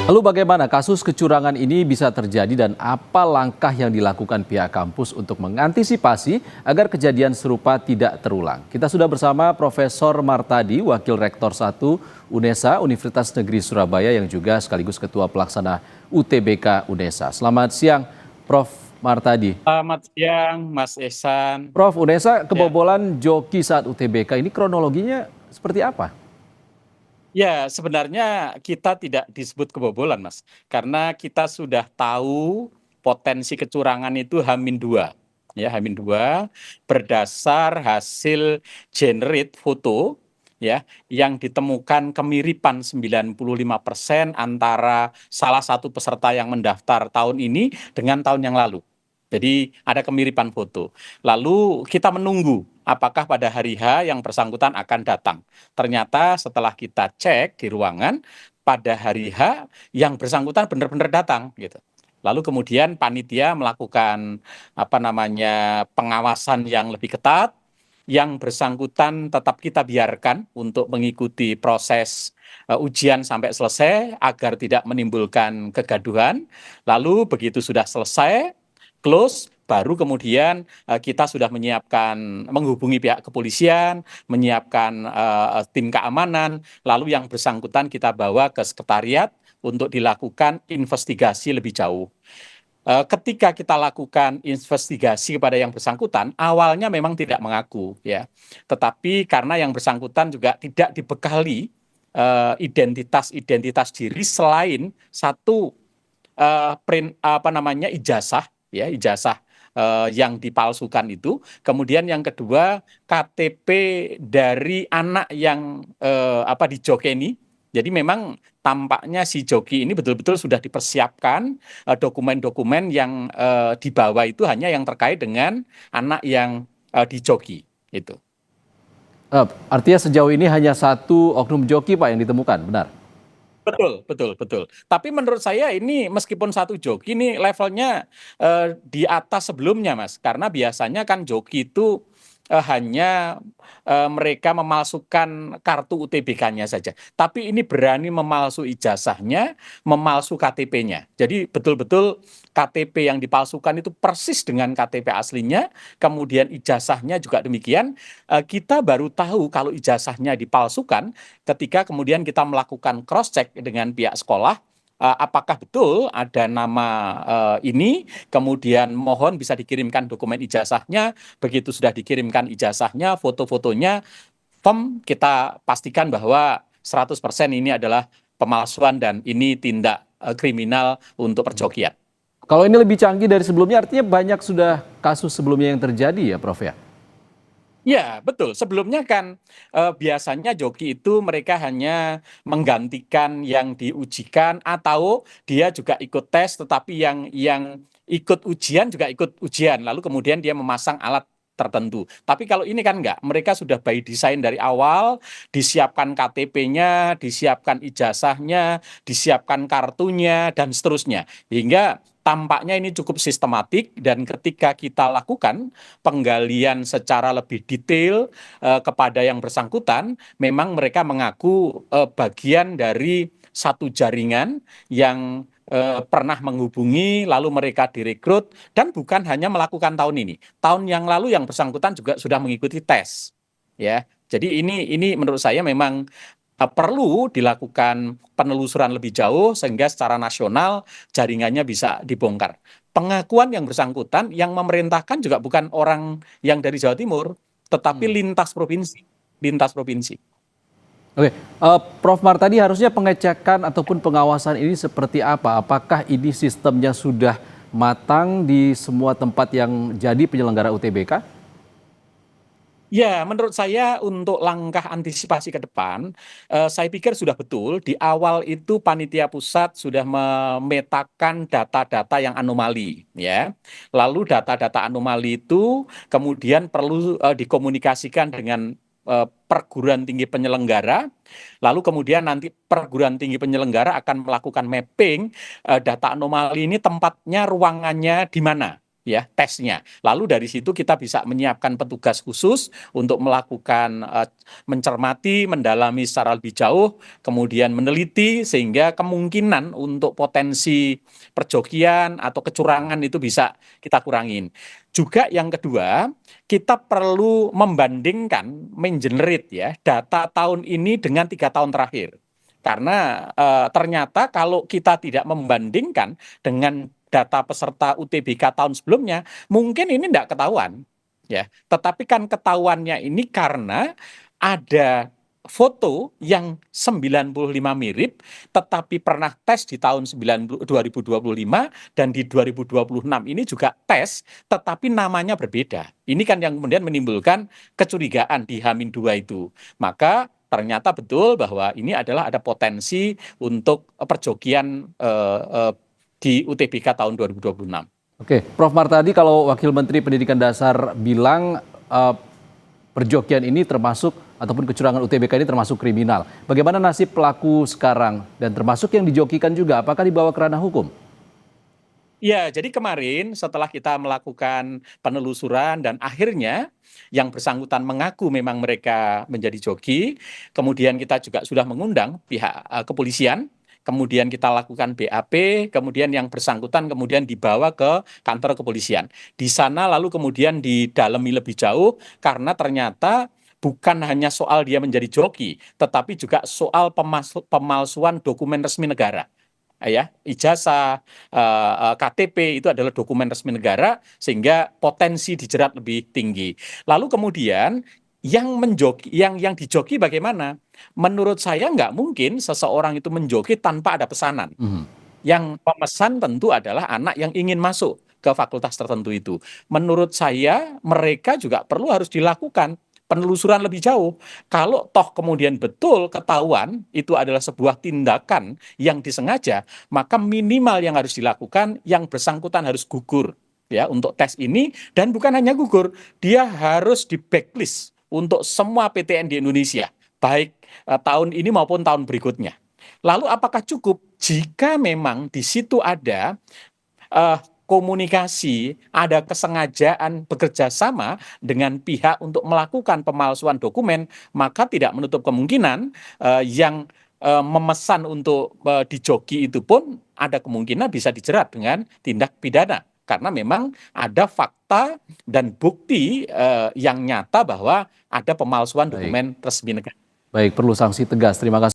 Lalu bagaimana kasus kecurangan ini bisa terjadi dan apa langkah yang dilakukan pihak kampus untuk mengantisipasi agar kejadian serupa tidak terulang? Kita sudah bersama Profesor Martadi, Wakil Rektor 1 UNESA Universitas Negeri Surabaya yang juga sekaligus Ketua Pelaksana UTBK UNESA. Selamat siang, Prof. Martadi. Selamat siang, Mas Ihsan. Prof, UNESA Ya, kebobolan joki saat UTBK ini kronologinya seperti apa? ya, sebenarnya kita tidak disebut kebobolan, Mas, karena kita sudah tahu potensi kecurangan itu H-2, ya, H-2 berdasar hasil generate foto, ya, yang ditemukan kemiripan 95% antara salah satu peserta yang mendaftar tahun ini dengan tahun yang lalu. Jadi ada kemiripan foto. Lalu kita menunggu apakah pada hari H yang bersangkutan akan datang. Ternyata setelah kita cek di ruangan, pada hari H yang bersangkutan benar-benar datang gitu. Lalu kemudian panitia melakukan pengawasan yang lebih ketat, yang bersangkutan tetap kita biarkan untuk mengikuti proses ujian sampai selesai agar tidak menimbulkan kegaduhan. Lalu begitu sudah selesai, close, baru kemudian kita sudah menyiapkan menghubungi pihak kepolisian, menyiapkan tim keamanan, lalu yang bersangkutan kita bawa ke sekretariat untuk dilakukan investigasi lebih jauh. Ketika kita lakukan investigasi kepada yang bersangkutan, awalnya memang tidak mengaku, ya. Tetapi karena yang bersangkutan juga tidak dibekali identitas diri selain satu ijazah, ya, ijazah yang dipalsukan itu. Kemudian yang kedua, KTP dari anak yang dijokeni. Jadi memang tampaknya si joki ini betul-betul sudah dipersiapkan dokumen-dokumen yang dibawa itu hanya yang terkait dengan anak yang dijoki itu. Artinya sejauh ini hanya satu oknum joki, Pak, yang ditemukan, benar? Betul. Tapi menurut saya ini meskipun satu joki ini levelnya di atas sebelumnya, Mas. Karena biasanya kan joki itu hanya mereka memalsukan kartu UTBK-nya saja. Tapi ini berani memalsu ijazahnya, memalsu KTP-nya. Jadi betul-betul KTP yang dipalsukan itu persis dengan KTP aslinya, kemudian ijazahnya juga demikian. Kita baru tahu kalau ijazahnya dipalsukan ketika kemudian kita melakukan cross check dengan pihak sekolah, apakah betul ada nama ini, kemudian mohon bisa dikirimkan dokumen ijazahnya, begitu sudah dikirimkan ijazahnya, foto-fotonya, kita pastikan bahwa 100% ini adalah pemalsuan dan ini tindak kriminal untuk perjokian. Kalau ini lebih canggih dari sebelumnya, artinya banyak sudah kasus sebelumnya yang terjadi ya, Prof, ya? Ya, betul. Sebelumnya kan biasanya joki itu mereka hanya menggantikan yang diujikan atau dia juga ikut tes, tetapi yang ikut ujian juga ikut ujian. Lalu kemudian dia memasang alat tertentu. Tapi kalau ini kan enggak, mereka sudah by design dari awal, disiapkan KTP-nya, disiapkan ijazahnya, disiapkan kartunya, dan seterusnya. Hingga tampaknya ini cukup sistematik dan ketika kita lakukan penggalian secara lebih detail kepada yang bersangkutan, memang mereka mengaku bagian dari satu jaringan yang pernah menghubungi, lalu mereka direkrut, dan bukan hanya melakukan tahun ini. Tahun yang lalu yang bersangkutan juga sudah mengikuti tes. Ya, jadi ini menurut saya memang perlu dilakukan penelusuran lebih jauh sehingga secara nasional jaringannya bisa dibongkar. Pengakuan yang bersangkutan yang memerintahkan juga bukan orang yang dari Jawa Timur, tetapi lintas provinsi. Lintas provinsi. Oke, Prof Martadi, harusnya pengecekan ataupun pengawasan ini seperti apa? Apakah ini sistemnya sudah matang di semua tempat yang jadi penyelenggara UTBK? Ya, menurut saya untuk langkah antisipasi ke depan, saya pikir sudah betul. Di awal itu panitia pusat sudah memetakan data-data yang anomali, ya. Lalu data-data anomali itu kemudian perlu dikomunikasikan dengan perguruan tinggi penyelenggara. Lalu kemudian nanti perguruan tinggi penyelenggara akan melakukan mapping data anomali ini tempatnya, ruangannya di mana. ya tesnya. Lalu dari situ kita bisa menyiapkan petugas khusus untuk melakukan mencermati, mendalami secara lebih jauh, kemudian meneliti sehingga kemungkinan untuk potensi perjokian atau kecurangan itu bisa kita kurangin. Juga yang kedua, kita perlu membandingkan, mengenerate ya data tahun ini dengan 3 tahun terakhir. Karena ternyata kalau kita tidak membandingkan dengan data peserta UTBK tahun sebelumnya, mungkin ini tidak ketahuan, ya. Tetapi kan ketahuannya ini karena ada foto yang 95 mirip, tetapi pernah tes di tahun 2025 dan di 2026 ini juga tes, tetapi namanya berbeda. Ini kan yang kemudian menimbulkan kecurigaan di H-2 itu. Maka ternyata betul bahwa ini adalah ada potensi untuk perjokian di UTBK tahun 2026. Oke, Prof. Martadi, kalau Wakil Menteri Pendidikan Dasar bilang perjokian ini termasuk ataupun kecurangan UTBK ini termasuk kriminal. Bagaimana nasib pelaku sekarang dan termasuk yang dijokikan juga, apakah dibawa ke ranah hukum? Ya, jadi kemarin setelah kita melakukan penelusuran dan akhirnya yang bersangkutan mengaku memang mereka menjadi joki, kemudian kita juga sudah mengundang pihak kepolisian, kemudian kita lakukan BAP, kemudian yang bersangkutan kemudian dibawa ke kantor kepolisian. Di sana lalu kemudian didalami lebih jauh karena ternyata bukan hanya soal dia menjadi joki, tetapi juga soal pemalsuan dokumen resmi negara. Ya, ijazah, KTP itu adalah dokumen resmi negara sehingga potensi dijerat lebih tinggi. Lalu kemudian yang dijoki bagaimana? Menurut saya nggak mungkin seseorang itu menjoki tanpa ada pesanan. Yang pemesan tentu adalah anak yang ingin masuk ke fakultas tertentu itu. Menurut saya mereka juga perlu harus dilakukan penelusuran lebih jauh. Kalau toh kemudian betul ketahuan itu adalah sebuah tindakan yang disengaja, maka minimal yang harus dilakukan yang bersangkutan harus gugur ya untuk tes ini, dan bukan hanya gugur, dia harus di blacklist untuk semua PTN di Indonesia, baik tahun ini maupun tahun berikutnya. Lalu apakah cukup jika memang di situ ada komunikasi, ada kesengajaan bekerja sama dengan pihak untuk melakukan pemalsuan dokumen, maka tidak menutup kemungkinan yang memesan untuk dijoki itu pun ada kemungkinan bisa dijerat dengan tindak pidana. Karena memang ada fakta dan bukti yang nyata bahwa ada pemalsuan Baik, dokumen resmi negara. baik, perlu sanksi tegas. Terima kasih.